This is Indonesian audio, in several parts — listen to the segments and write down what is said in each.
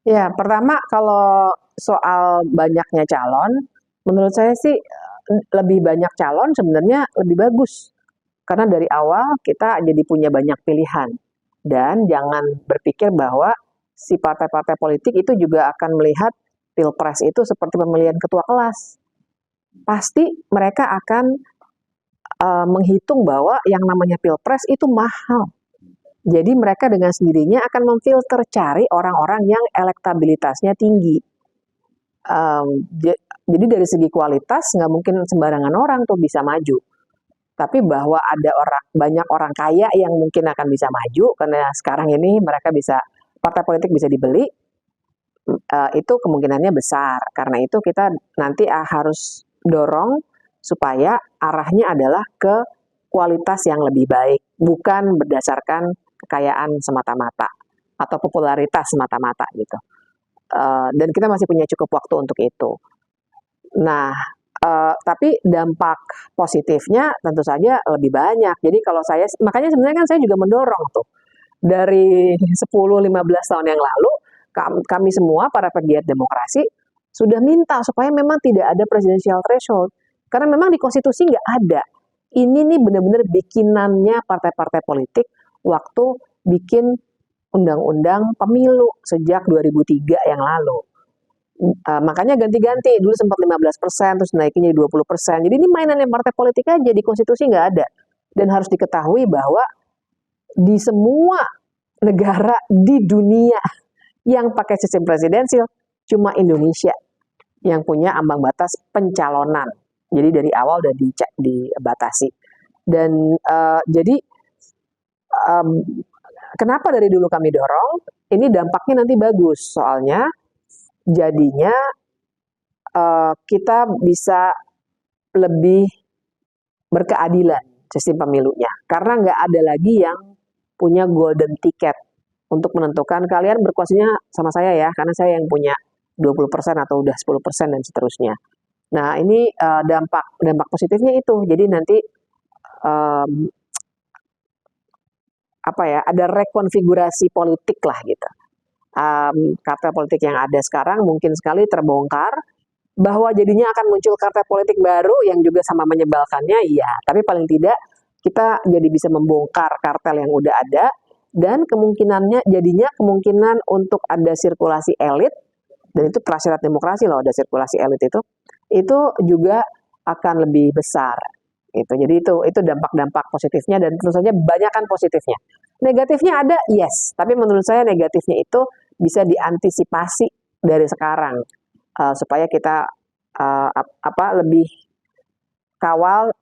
Ya, pertama kalau soal banyaknya calon, menurut saya sih lebih banyak calon sebenarnya lebih bagus. Karena dari awal kita jadi punya banyak pilihan. Dan jangan berpikir bahwa si partai-partai politik itu juga akan melihat pilpres itu seperti pemilihan ketua kelas. Pasti mereka akan menghitung bahwa yang namanya pilpres itu mahal. Jadi mereka dengan sendirinya akan memfilter cari orang-orang yang elektabilitasnya tinggi. Jadi dari segi kualitas nggak mungkin sembarangan orang tuh bisa maju. Tapi bahwa ada banyak orang kaya yang mungkin akan bisa maju karena sekarang ini mereka bisa partai politik bisa dibeli, itu kemungkinannya besar. Karena itu kita nanti harus dorong supaya arahnya adalah ke kualitas yang lebih baik, bukan berdasarkan kekayaan semata-mata atau popularitas semata-mata gitu. Dan kita masih punya cukup waktu untuk itu. Nah, tapi dampak positifnya tentu saja lebih banyak. Jadi kalau saya, makanya sebenarnya kan saya juga mendorong tuh dari 10-15 tahun yang lalu, kami semua para pegiat demokrasi sudah minta supaya memang tidak ada presidensial threshold. Karena memang di konstitusi nggak ada. Ini nih benar-benar bikinannya partai-partai politik waktu bikin undang-undang pemilu sejak 2003 yang lalu. Makanya ganti-ganti, dulu sempat 15%, terus naikin jadi 20%. Jadi ini mainannya partai politik aja, di konstitusi nggak ada. Dan harus diketahui bahwa di semua negara di dunia yang pakai sistem presidensil, cuma Indonesia yang punya ambang batas pencalonan. Jadi dari awal udah dibatasi. Dan jadi kenapa dari dulu kami dorong, ini dampaknya nanti bagus, soalnya jadinya kita bisa lebih berkeadilan sistem pemilunya. Karena nggak ada lagi yang punya golden ticket untuk menentukan kalian berkuasanya sama saya ya, karena saya yang punya 20% atau udah 10% dan seterusnya. Nah, ini dampak positifnya itu. Jadi nanti apa ya, ada rekonfigurasi politik lah gitu. Kartel politik yang ada sekarang mungkin sekali terbongkar, bahwa jadinya akan muncul kartel politik baru yang juga sama menyebalkannya, iya. Tapi paling tidak kita jadi bisa membongkar kartel yang udah ada, dan kemungkinannya jadinya kemungkinan untuk ada sirkulasi elit, dan itu prasyarat demokrasi loh, ada sirkulasi elit itu juga akan lebih besar. Gitu. Jadi itu dampak-dampak positifnya, dan tentu saja banyakkan positifnya. Negatifnya ada, yes. Tapi menurut saya negatifnya itu bisa diantisipasi dari sekarang. Supaya kita lebih kawal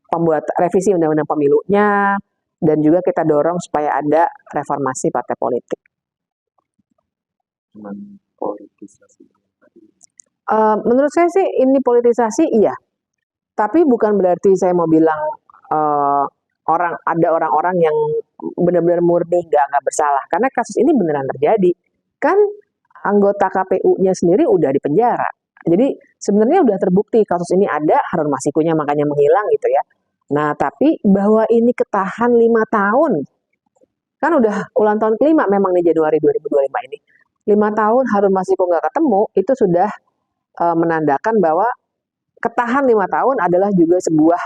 pembuat revisi undang-undang pemilunya, dan juga kita dorong supaya ada reformasi partai politik. Politisasi. Menurut saya sih ini politisasi iya, tapi bukan berarti saya mau bilang ada orang-orang yang benar-benar murni nggak bersalah, karena kasus ini beneran terjadi. Kan anggota KPU-nya sendiri udah di penjara. Jadi sebenarnya udah terbukti kasus ini ada, Harun Masikunya makanya menghilang gitu ya. Nah, tapi bahwa ini ketahan 5 tahun, kan udah ulang tahun kelima memang nih Januari 2025 ini. 5 tahun Harun Masiku nggak ketemu, itu sudah menandakan bahwa ketahan 5 tahun adalah juga sebuah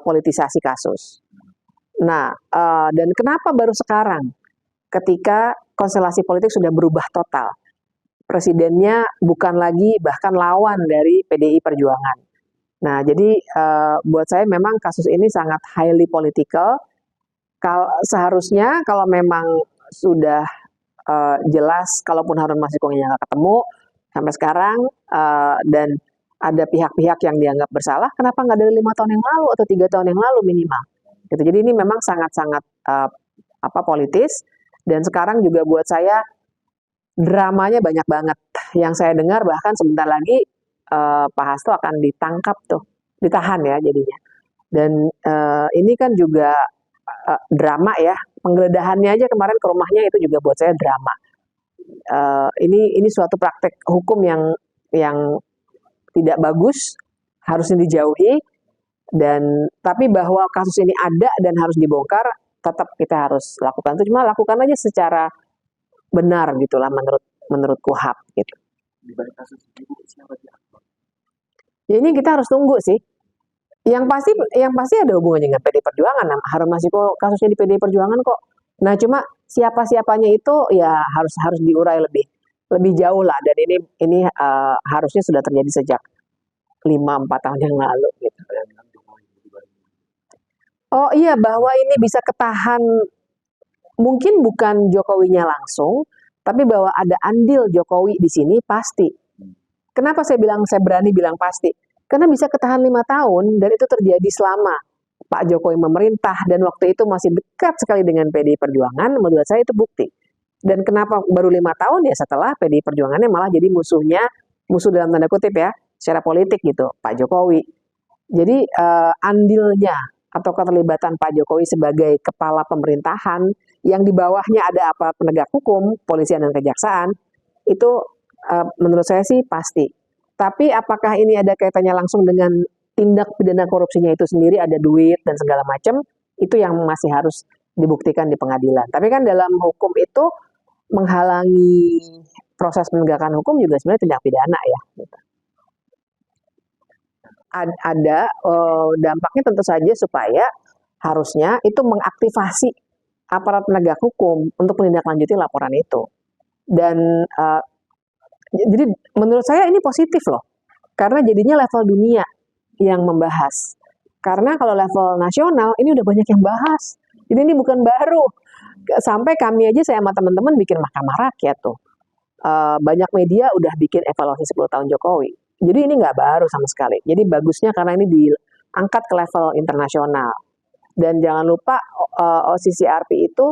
politisasi kasus. Nah, dan kenapa baru sekarang? Ketika konstelasi politik sudah berubah total. Presidennya bukan lagi bahkan lawan dari PDI Perjuangan. Nah, jadi buat saya memang kasus ini sangat highly political. Seharusnya kalau memang sudah jelas, kalaupun Harun Masiku nggak ketemu sampai sekarang, dan ada pihak-pihak yang dianggap bersalah, kenapa nggak dari 5 tahun yang lalu atau 3 tahun yang lalu minimal? Gitu. Jadi ini memang sangat-sangat politis, dan sekarang juga buat saya dramanya banyak banget. Yang saya dengar bahkan sebentar lagi Pak Hasto akan ditangkap tuh, ditahan ya jadinya. Dan ini kan juga drama ya, penggeledahannya aja kemarin ke rumahnya itu juga buat saya drama. Ini suatu praktek hukum yang tidak bagus, harusnya dijauhi. Dan tapi bahwa kasus ini ada dan harus dibongkar, tetap kita harus lakukan itu. Cuma lakukan aja secara benar gitulah menurut menurut KUHP gitu. Di balik kasus ini Bu, siapa dia? Ya ini kita harus tunggu sih. Yang pasti ada hubungannya dengan PD Perjuangan. Harun Masiku kasusnya di PD Perjuangan kok. Nah, cuma siapa-siapanya itu ya harus diurai lebih jauh lah. Dan ini harusnya sudah terjadi sejak 5-4 tahun yang lalu gitu. Oh iya, bahwa ini bisa ketahan, mungkin bukan Jokowinya langsung, tapi bahwa ada andil Jokowi di sini pasti. Kenapa saya berani bilang pasti? Karena bisa ketahan 5 tahun dan itu terjadi selama Pak Jokowi memerintah dan waktu itu masih dekat sekali dengan PDI Perjuangan. Menurut saya itu bukti. Dan kenapa baru 5 tahun? Ya setelah PDI Perjuangannya malah jadi musuh dalam tanda kutip ya, secara politik gitu, Pak Jokowi. Jadi andilnya atau keterlibatan Pak Jokowi sebagai kepala pemerintahan yang di bawahnya ada apa penegak hukum, polisian dan kejaksaan, itu menurut saya sih pasti. Tapi apakah ini ada kaitannya langsung dengan tindak pidana korupsinya itu sendiri, ada duit dan segala macam, itu yang masih harus dibuktikan di pengadilan. Tapi kan dalam hukum itu menghalangi proses penegakan hukum juga sebenarnya tindak pidana ya. Ada dampaknya tentu saja supaya harusnya itu mengaktifasi aparat penegak hukum untuk menindaklanjuti laporan itu. Dan jadi menurut saya ini positif loh, karena jadinya level dunia yang membahas. Karena kalau level nasional ini udah banyak yang bahas. Jadi ini bukan baru. Sampai kami aja saya sama teman-teman bikin Mahkamah Rakyat tuh. Banyak media udah bikin evaluasi 10 tahun Jokowi. Jadi ini nggak baru sama sekali. Jadi bagusnya karena ini diangkat ke level internasional. Dan jangan lupa OCCRP itu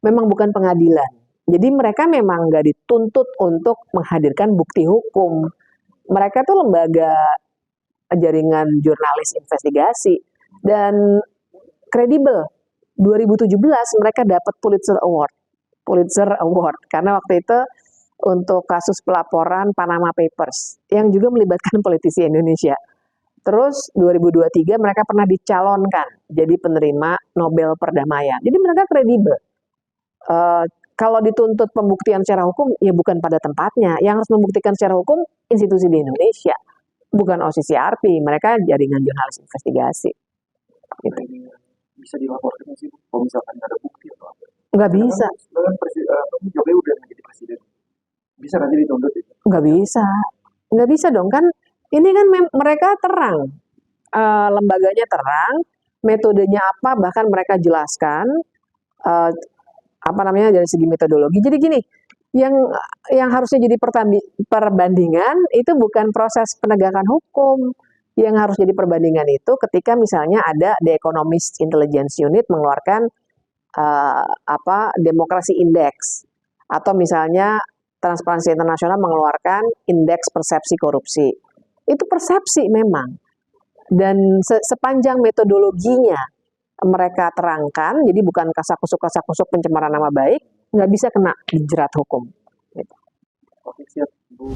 memang bukan pengadilan. Jadi mereka memang nggak dituntut untuk menghadirkan bukti hukum. Mereka tuh lembaga jaringan jurnalis investigasi dan kredibel. 2017 mereka dapat Pulitzer Award karena waktu itu untuk kasus pelaporan Panama Papers yang juga melibatkan politisi Indonesia. Terus 2023 mereka pernah dicalonkan jadi penerima Nobel Perdamaian. Jadi mereka kredibel. Kalau dituntut pembuktian secara hukum, ya bukan pada tempatnya. Yang harus membuktikan secara hukum institusi di Indonesia, bukan OCCRP. Mereka jaringan jurnalis investigasi. Gitu. Bisa dilaporkan sih, kalau misalkan ada bukti atau apa? Nggak bisa. Jokowi udah menjadi presiden. Bisa nanti dituntut itu? Nggak bisa. Nggak bisa dong, kan ini kan mereka terang. Lembaganya terang, metodenya apa, bahkan mereka jelaskan dari segi metodologi. Jadi gini, yang harusnya jadi perbandingan itu bukan proses penegakan hukum. Yang harus jadi perbandingan itu ketika misalnya ada The Economist Intelligence Unit mengeluarkan Demokrasi Index, atau misalnya Transparansi Internasional mengeluarkan indeks persepsi korupsi. Itu persepsi memang. Dan sepanjang metodologinya mereka terangkan, jadi bukan kasak-kusuk pencemaran nama baik, nggak bisa kena dijerat hukum. Gitu. Oke, siap, Bu.